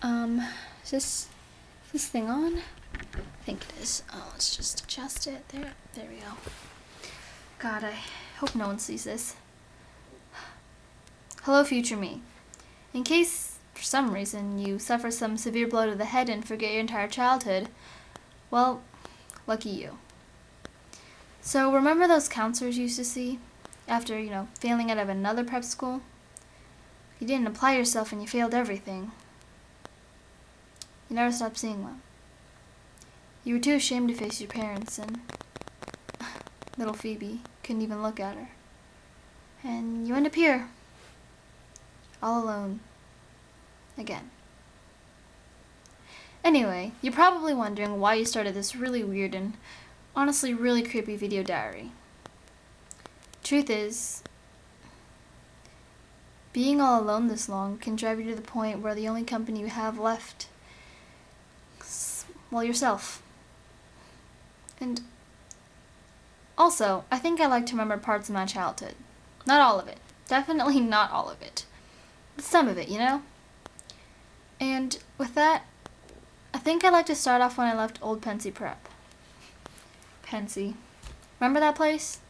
Is this thing on? I think it is. Oh, let's just adjust it. There we go. God, I hope no one sees this. Hello, future me. In case, for some reason, you suffer some severe blow to the head and forget your entire childhood, well, lucky you. So, remember those counselors you used to see after, failing out of another prep school? You didn't apply yourself and you failed everything. You never stopped seeing them. You were too ashamed to face your parents, and little Phoebe couldn't even look at her. And you end up here, all alone, again. Anyway, you're probably wondering why you started this really weird and honestly really creepy video diary. Truth is, being all alone this long can drive you to the point where the only company you have left is, well, yourself. And also, I think I like to remember parts of my childhood. Not all of it. Definitely not all of it. But some of it, And with that, I think I'd like to start off when I left Old Pensy Prep. Pensy. Remember that place?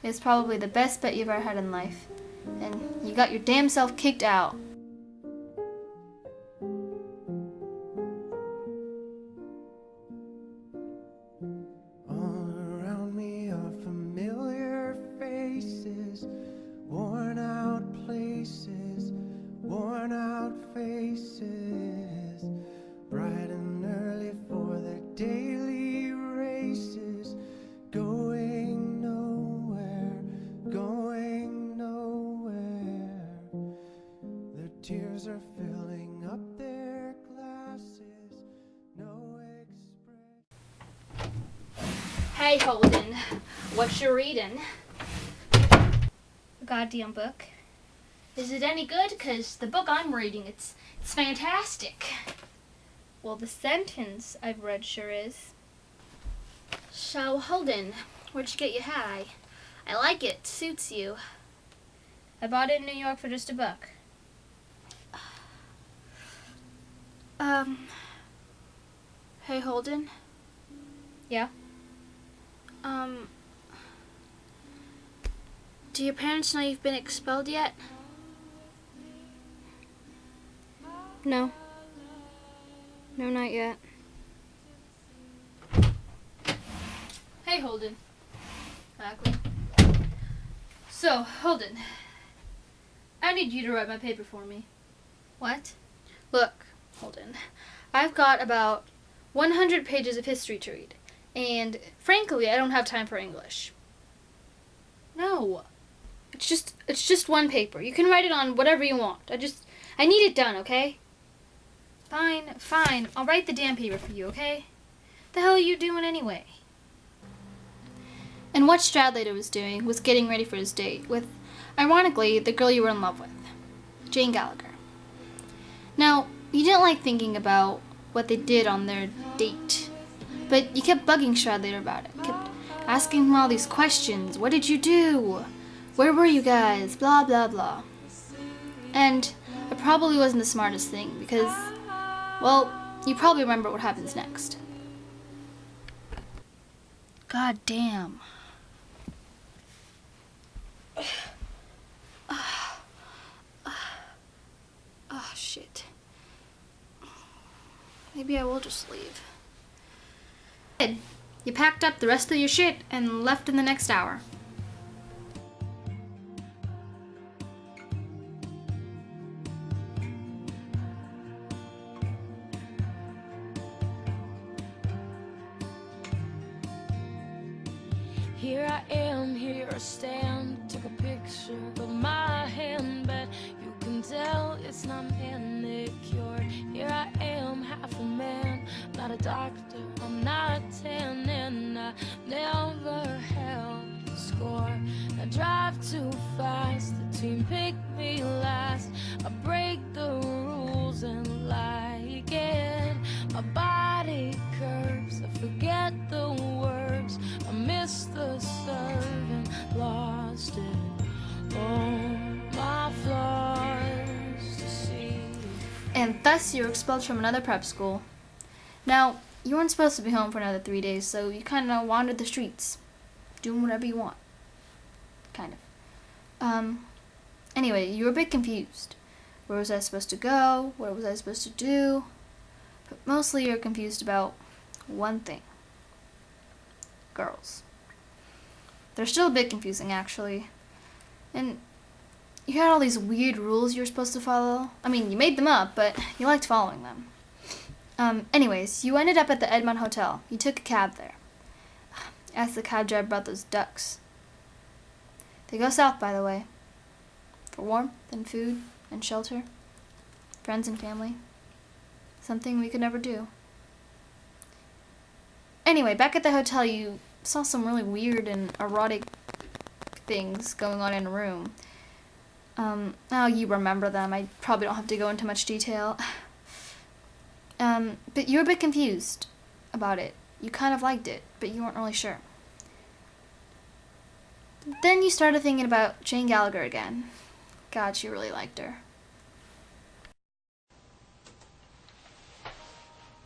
It's probably the best bet you've ever had in life. And you got your damn self kicked out. Tears are filling up their glasses. No express. Hey Holden, what you reading? A goddamn book. Is it any good? 'Cause the book I'm reading, it's fantastic. Well, the sentence I've read sure is. So Holden, where'd you get your hat? I like it. Suits you. I bought it in New York for just $1. Hey Holden? Yeah? Do your parents know you've been expelled yet? No. No, not yet. Hey Holden. Exactly. So, Holden, I need you to write my paper for me. What? Look, Holden, I've got about 100 pages of history to read, and frankly, I don't have time for English. No, it's just one paper. You can write it on whatever you want. I need it done, okay? Fine, I'll write the damn paper for you, okay? The hell are you doing anyway? And what Stradlater was doing was getting ready for his date with, ironically, the girl you were in love with, Jane Gallagher. Now, you didn't like thinking about what they did on their date, but you kept bugging Stradlater about it. Kept asking him all these questions. What did you do? Where were you guys? Blah, blah, blah. And it probably wasn't the smartest thing because, well, you probably remember what happens next. God damn. Oh, shit. Maybe I will just leave. You packed up the rest of your shit and left in the next hour. Here I am, here I stand. Took a picture of my hand, but you can tell it's not manicured. Here I am, half a man, not a doctor, I'm not 10, and I never held the score. I drive too fast, the team picked me last. I break the rules and like it. My body curves, I forget the words. I missed the serve and lost it. Oh, my flaws to see. And Thus, you were expelled from another prep school. Now, you weren't supposed to be home for another 3 days, so you kind of wandered the streets, doing whatever you want. Kind of. Anyway, you were a bit confused. Where was I supposed to go? What was I supposed to do? But mostly you're confused about one thing. Girls. They're still a bit confusing, actually. And you had all these weird rules you were supposed to follow. I mean, you made them up, but you liked following them. Anyways, you ended up at the Edmond Hotel. You took a cab there. Asked the cab driver about those ducks. They go south, by the way. For warmth and food and shelter. Friends and family. Something we could never do. Anyway, back at the hotel, you saw some really weird and erotic things going on in a room. Now you remember them. I probably don't have to go into much detail. But you were a bit confused about it. You kind of liked it, but you weren't really sure. Then you started thinking about Jane Gallagher again. God, she really liked her.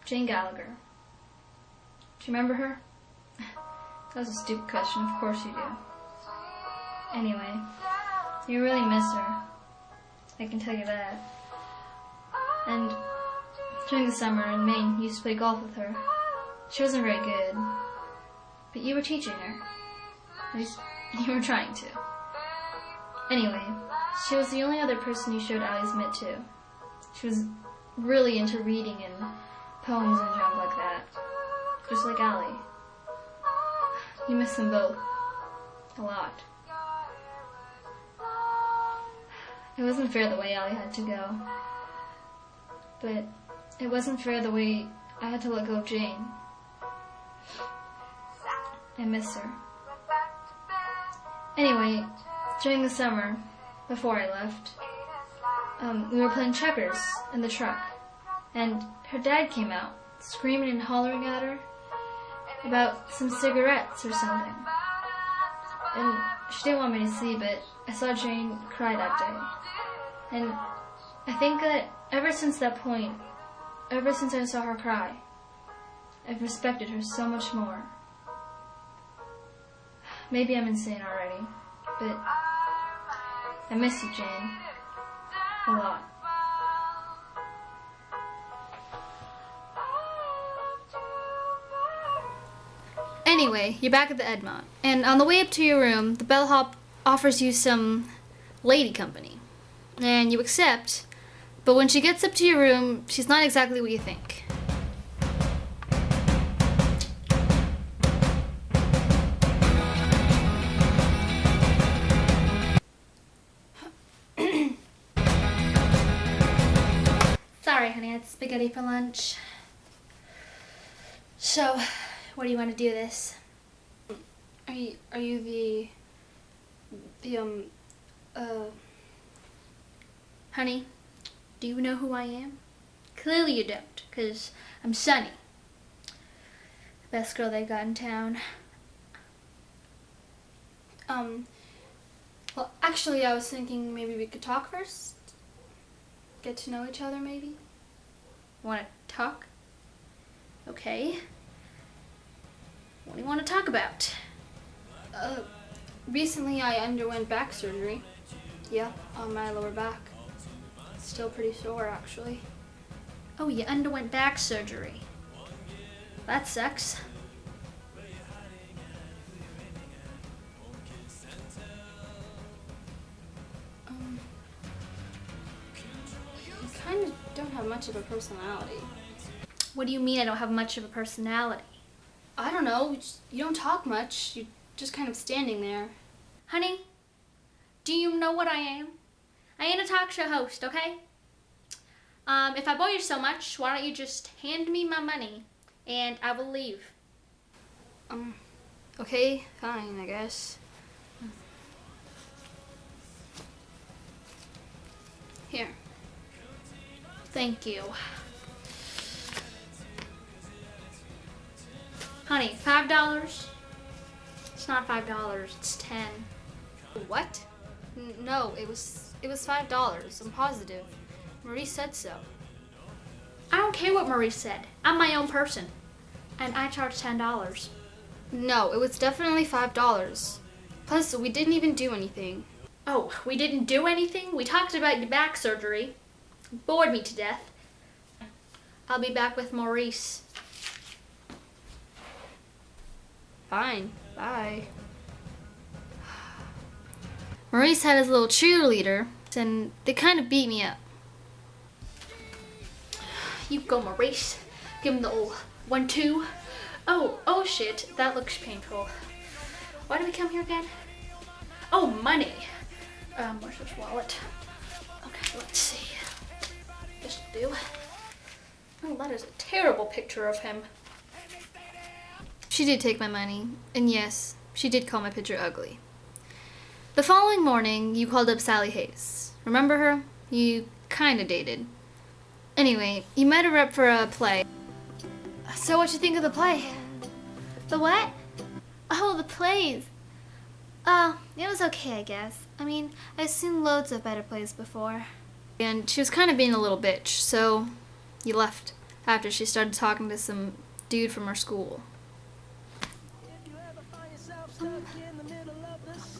Jane Gallagher. Do you remember her? That was a stupid question. Of course you do. Anyway, you really miss her. I can tell you that. And during the summer in Maine, you used to play golf with her. She wasn't very good, but you were teaching her. At least, you were trying to. Anyway, she was the only other person you showed Allie's mitt to. She was really into reading and poems and junk like that. Just like Allie. You miss them both. A lot. It wasn't fair the way Allie had to go. But it wasn't fair the way I had to let go of Jane. I miss her. Anyway, during the summer, before I left, we were playing checkers in the truck, and her dad came out, screaming and hollering at her about some cigarettes or something. And she didn't want me to see, but I saw Jane cry that day. And I think that ever since that point, ever since I saw her cry, I've respected her so much more. Maybe I'm insane already, but I miss you, Jane. A lot. Anyway, you're back at the Edmont, and on the way up to your room, the bellhop offers you some lady company. And you accept, but when she gets up to your room, she's not exactly what you think. Sorry, honey, I had spaghetti for lunch. So, what do you want to do this? Are you honey, do you know who I am? Clearly you don't, because I'm Sunny. The best girl they've got in town. Well, actually, I was thinking maybe we could talk first. Get to know each other, maybe. Want to talk? Okay. What do you want to talk about? Recently I underwent back surgery. Yeah, on my lower back. Still pretty sore, actually. Oh, you underwent back surgery. That sucks. You kind of don't have much of a personality. What do you mean I don't have much of a personality? I don't know. You don't talk much. You're just kind of standing there. Honey, do you know what I am? I ain't a talk show host, okay? If I bore you so much, why don't you just hand me my money and I will leave. Okay, fine, I guess. Here. Thank you. Honey, $5? It's not $5, it's 10. What? No, it was $5. I'm positive. Marie said so. I don't care what Maurice said. I'm my own person. And I charge $10. No, it was definitely $5. Plus, we didn't even do anything. Oh, we didn't do anything? We talked about your back surgery. Bored me to death. I'll be back with Maurice. Fine, bye. Maurice had his little cheerleader, and they kind of beat me up. You go, Maurice. Give him the old 1-2. Oh shit, that looks painful. Why did we come here again? Oh, money. Where's this wallet? Okay, let's see. This'll do. Oh, that is a terrible picture of him. She did take my money, and yes, she did call my picture ugly. The following morning, you called up Sally Hayes. Remember her? You kinda dated. Anyway, you met her up for a play. So what'd you think of the play? The what? Oh, the plays. It was okay, I guess. I mean, I've seen loads of better plays before. And she was kind of being a little bitch, so you left after she started talking to some dude from her school.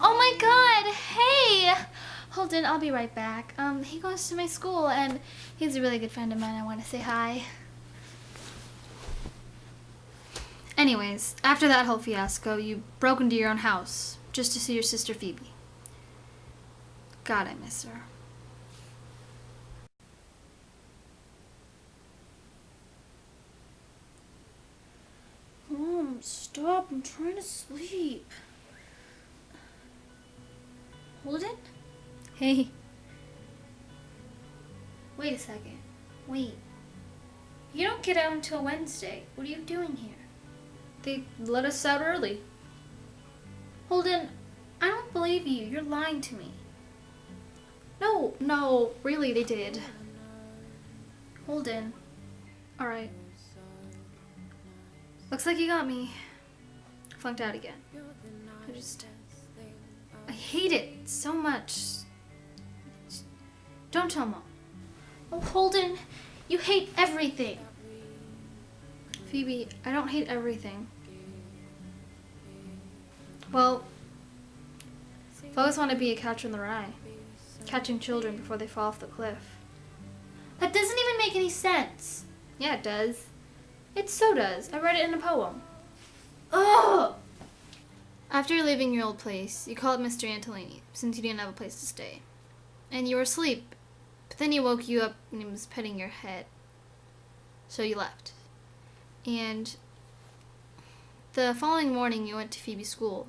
Oh my god, hey! Holden, I'll be right back. He goes to my school, and he's a really good friend of mine. I want to say hi. Anyways, after that whole fiasco, you broke into your own house just to see your sister Phoebe. God, I miss her. Mom, stop. I'm trying to sleep. Holden? Hey. Wait a second. Wait. You don't get out until Wednesday. What are you doing here? They let us out early. Holden, I don't believe you. You're lying to me. No, really, they did. Holden. Alright. Looks like you got me flunked out again. I hate it so much. Don't tell Mom. Oh, Holden, you hate everything. Phoebe, I don't hate everything. Well, I've always wanted to be a catcher in the rye, catching children before they fall off the cliff. That doesn't even make any sense. Yeah, it does. It so does. I read it in a poem. Ugh! After leaving your old place, you called Mr. Antolini, since you didn't have a place to stay. And you were asleep, but then he woke you up and he was petting your head. So you left. And the following morning you went to Phoebe's school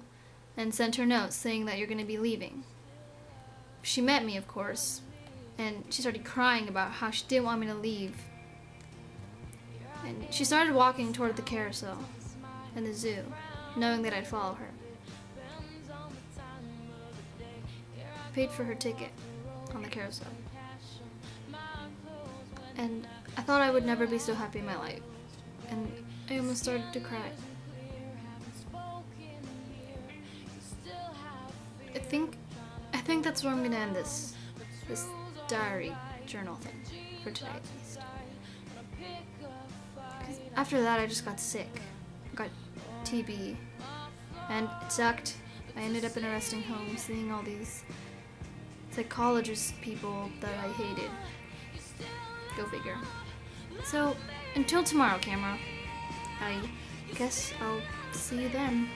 and sent her notes saying that you're going to be leaving. She met me, of course, and she started crying about how she didn't want me to leave. And she started walking toward the carousel and the zoo, knowing that I'd follow her. I paid for her ticket on the carousel. And I thought I would never be so happy in my life. And I almost started to cry. I think that's where I'm gonna end this diary journal thing for today at least. 'Cause after that I just got sick. I got TB, and it sucked. I ended up in a resting home seeing all these psychologist people that I hated. Go figure. So, until tomorrow, camera. I guess I'll see you then.